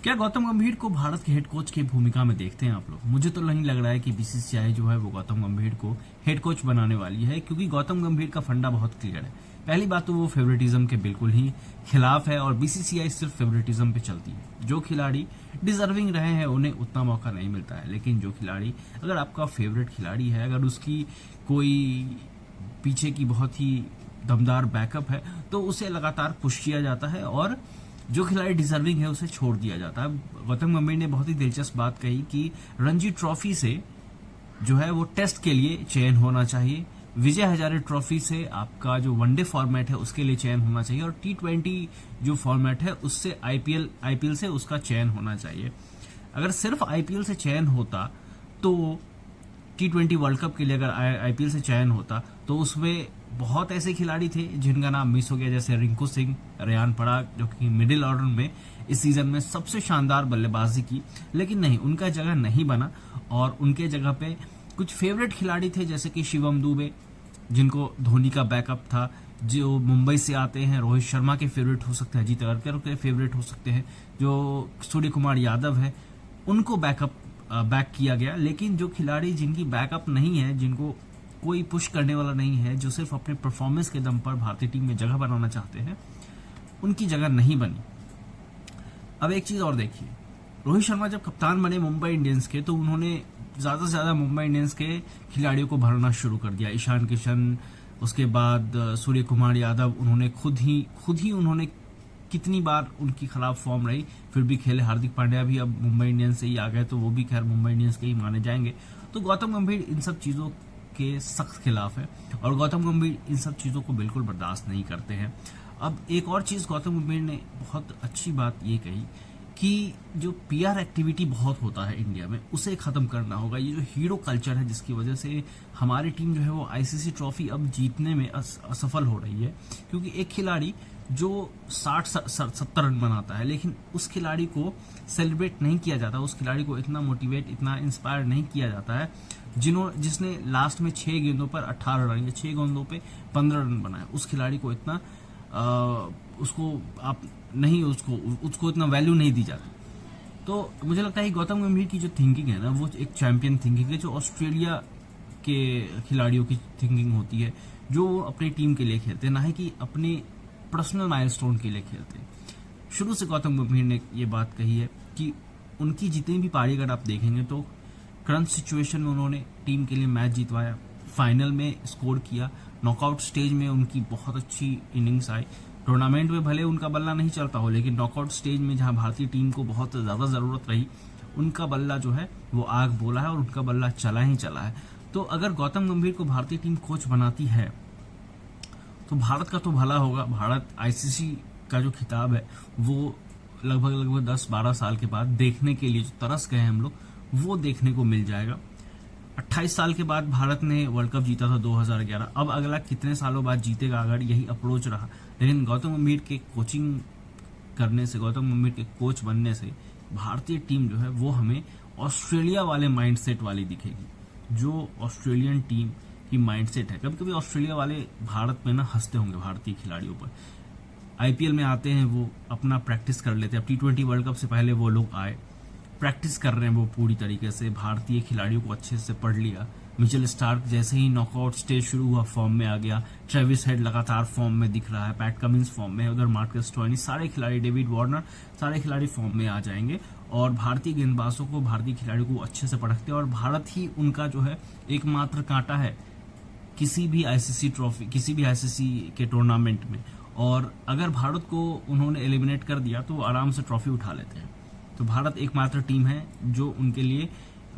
क्या गौतम गंभीर को भारत के हेड कोच की भूमिका में देखते हैं आप लोग? मुझे तो नहीं लग रहा है कि बीसीसीआई जो है वो गौतम गंभीर को हेड कोच बनाने वाली है, क्योंकि गौतम गंभीर का फंडा बहुत क्लियर है। पहली बात तो वो फेवरेटिज्म के बिल्कुल ही खिलाफ है और बीसीसीआई सिर्फ फेवरेटिज्म पे चलती है। जो खिलाड़ी डिजर्विंग रहे हैं उन्हें उतना मौका नहीं मिलता है, लेकिन जो खिलाड़ी, अगर आपका फेवरेट खिलाड़ी है, अगर उसकी कोई पीछे की बहुत ही दमदार बैकअप है तो उसे लगातार पुश किया जाता है और जो खिलाड़ी डिजर्विंग है उसे छोड़ दिया जाता है। गौतम गंभीर ने बहुत ही दिलचस्प बात कही कि रणजी ट्रॉफी से जो है वो टेस्ट के लिए चयन होना चाहिए, विजय हजारे ट्रॉफी से आपका जो वनडे फॉर्मेट है उसके लिए चयन होना चाहिए और T20 जो फॉर्मेट है उससे आईपीएल से उसका चयन होना चाहिए। अगर सिर्फ आईपीएल से चयन होता तो T20 वर्ल्ड कप के लिए अगर आईपीएल से चयन होता तो उसमें बहुत ऐसे खिलाड़ी थे जिनका नाम मिस हो गया, जैसे रिंकू सिंह, रेयान पराग, जो कि मिडिल ऑर्डर में इस सीजन में सबसे शानदार बल्लेबाजी की, लेकिन नहीं, उनका जगह नहीं बना और उनके जगह पे कुछ फेवरेट खिलाड़ी थे जैसे कि शिवम दुबे, जिनको धोनी का बैकअप था, जो मुंबई से आते हैं, रोहित शर्मा के फेवरेट हो सकते हैं, अजीत अगरकर के फेवरेट हो सकते हैं, जो सूर्य कुमार यादव है, उनको बैक किया गया। लेकिन जो खिलाड़ी जिनकी बैकअप नहीं है, जिनको कोई पुश करने वाला नहीं है, जो सिर्फ अपने परफॉर्मेंस के दम पर भारतीय टीम में जगह बनाना चाहते हैं, उनकी जगह नहीं बनी। अब एक चीज और देखिए, रोहित शर्मा जब कप्तान बने मुंबई इंडियंस के तो उन्होंने ज्यादा से ज्यादा मुंबई इंडियंस के खिलाड़ियों को भरना शुरू कर दिया। ईशान किशन, उसके बाद सूर्य कुमार यादव, उन्होंने खुद ही उन्होंने कितनी बार उनकी खराब फॉर्म रही फिर भी खेले। हार्दिक पांड्या भी अब मुंबई इंडियंस से ही आ गए तो वो भी खैर मुंबई इंडियंस के ही माने जाएंगे। तो गौतम गंभीर इन सब चीजों के सख्त खिलाफ है और गौतम गंभीर इन सब चीजों को बिल्कुल बर्दाश्त नहीं करते हैं। अब एक और चीज गौतम गंभीर ने बहुत अच्छी बात ये कही कि जो पीआर एक्टिविटी बहुत होता है इंडिया में उसे खत्म करना होगा। ये जो हीरो कल्चर है जिसकी वजह से हमारी टीम जो है वो आईसीसी ट्रॉफी अब जीतने में असफल हो रही है, क्योंकि एक खिलाड़ी जो 60-70 रन बनाता है लेकिन उस खिलाड़ी को सेलिब्रेट नहीं किया जाता, उस खिलाड़ी को इतना मोटिवेट, इतना इंस्पायर नहीं किया जाता है जिसने लास्ट में 6 गेंदों पर 18 रन या 6 गेंदों पे 15 रन बनाए। उस खिलाड़ी को इतना उसको आप नहीं उसको इतना वैल्यू नहीं दी जाती। तो मुझे लगता है गौतम गंभीर की जो थिंकिंग है ना वो एक चैंपियन थिंकिंग है, जो ऑस्ट्रेलिया के खिलाड़ियों की थिंकिंग होती है, जो अपनी टीम के लिए खेलते हैं, ना ही कि अपने पर्सनल माइलस्टोन के लिए खेलते हैं। शुरू से गौतम गंभीर ने ये बात कही है कि उनकी जितनी भी पारी अगर आप देखेंगे तो करंट सिचुएशन में उन्होंने टीम के लिए मैच जीतवाया, फाइनल में स्कोर किया, नॉकआउट स्टेज में उनकी बहुत अच्छी इनिंग्स आई। टूर्नामेंट में भले उनका बल्ला नहीं चलता हो लेकिन नॉकआउट स्टेज में जहां भारतीय टीम को बहुत ज्यादा जरूरत रही, उनका बल्ला जो है वो आग बोला है और उनका बल्ला चला ही चला है। तो अगर गौतम गंभीर को भारतीय टीम कोच बनाती है तो भारत का तो भला होगा। भारत आईसीसी का जो खिताब है वो लगभग 10-12 साल के बाद देखने के लिए जो तरस गए हम लोग, वो देखने को मिल जाएगा। 28 साल के बाद भारत ने वर्ल्ड कप जीता था 2011, अब अगला कितने सालों बाद जीतेगा अगर यही अप्रोच रहा। लेकिन गौतम गंभीर के कोचिंग करने से, गौतम गंभीर के कोच बनने से भारतीय टीम जो है वो हमें ऑस्ट्रेलिया वाले माइंडसेट वाली दिखेगी, जो ऑस्ट्रेलियन टीम की माइंडसेट है। कभी कभी ऑस्ट्रेलिया वाले भारत में ना हंसते होंगे भारतीय खिलाड़ियों पर। आईपीएल में आते हैं, वो अपना प्रैक्टिस कर लेते हैं। अब T20 वर्ल्ड कप से पहले वो लोग आए, प्रैक्टिस कर रहे हैं वो पूरी तरीके से, भारतीय खिलाड़ियों को अच्छे से पढ़ लिया। मिचेल स्टार्क जैसे ही नॉकआउट स्टेज शुरू हुआ फॉर्म में आ गया, ट्रेविस हेड लगातार फॉर्म में दिख रहा है, पैट कमिंस फॉर्म में है, उधर मार्कस स्टोइनिस, सारे खिलाड़ी, डेविड वार्नर, सारे खिलाड़ी फॉर्म में आ जाएंगे और भारतीय गेंदबाजों को, भारतीय खिलाड़ियों को अच्छे से पढ़ते हैं और भारत ही उनका जो है एकमात्र कांटा है किसी भी आईसीसी ट्रॉफी, किसी भी आईसीसी के टूर्नामेंट में। और अगर भारत को उन्होंने एलिमिनेट कर दिया तो वो आराम से ट्रॉफी उठा लेते हैं। तो भारत एकमात्र टीम है जो उनके लिए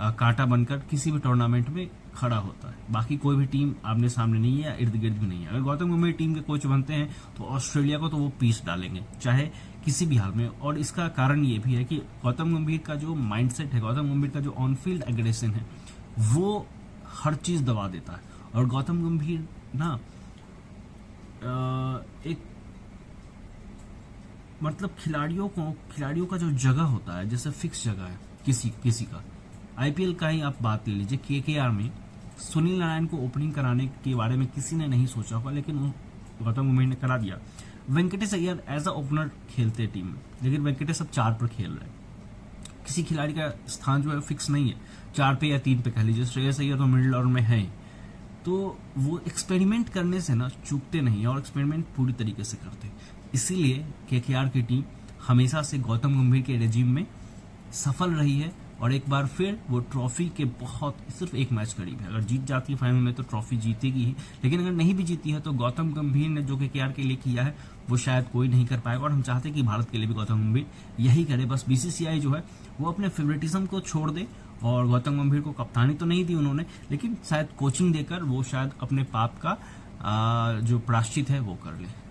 कांटा बनकर किसी भी टूर्नामेंट में खड़ा होता है। बाकी कोई भी टीम आमने सामने नहीं है या इर्द गिर्द भी नहीं है। अगर गौतम गंभीर टीम के कोच बनते हैं तो ऑस्ट्रेलिया को तो वो पीस डालेंगे चाहे किसी भी हाल में। और इसका कारण ये भी है कि गौतम गंभीर का जो माइंडसेट है, गौतम गंभीर का जो ऑन फील्ड एग्रेशन है, वो हर चीज दबा देता है। और गौतम गंभीर ना एक मतलब खिलाड़ियों का जो जगह होता है, जैसे फिक्स जगह है किसी का। आईपीएल का ही आप बात ले लीजिए, केकेआर में सुनील नारायण को ओपनिंग कराने के बारे में किसी ने नहीं सोचा होगा, लेकिन गौतम गंभीर ने करा दिया। Venkatesh Iyer as a opener खेलते टीम में, लेकिन वेंकटेश अब 4 पर खेल रहे हैं। किसी खिलाड़ी का स्थान जो है फिक्स नहीं है, 4 पे या 3 पे कह लीजिए। श्रेयस अय्यर तो मिडिल ऑर्डर में है, तो वो एक्सपेरिमेंट करने से ना चूकते नहीं और एक्सपेरिमेंट पूरी तरीके से करते। इसीलिए केकेआर की टीम हमेशा से गौतम गंभीर के रेजिम में सफल रही है और एक बार फिर वो ट्रॉफी के बहुत सिर्फ एक मैच करीब है। अगर जीत जाती है फाइनल में तो ट्रॉफी जीतेगी ही, लेकिन अगर नहीं भी जीती है तो गौतम गंभीर ने जो केकेआर के लिए किया है वो शायद कोई नहीं कर पाएगा, और हम चाहते हैं कि भारत के लिए भी गौतम गंभीर यही करे। बस बीसीसीआई जो है वो अपने फेवरेटिज्म को छोड़ दे, और गौतम गंभीर को कप्तानी तो नहीं दी उन्होंने, लेकिन शायद कोचिंग देकर वो शायद अपने पाप का जो प्रायश्चित है वो कर ले।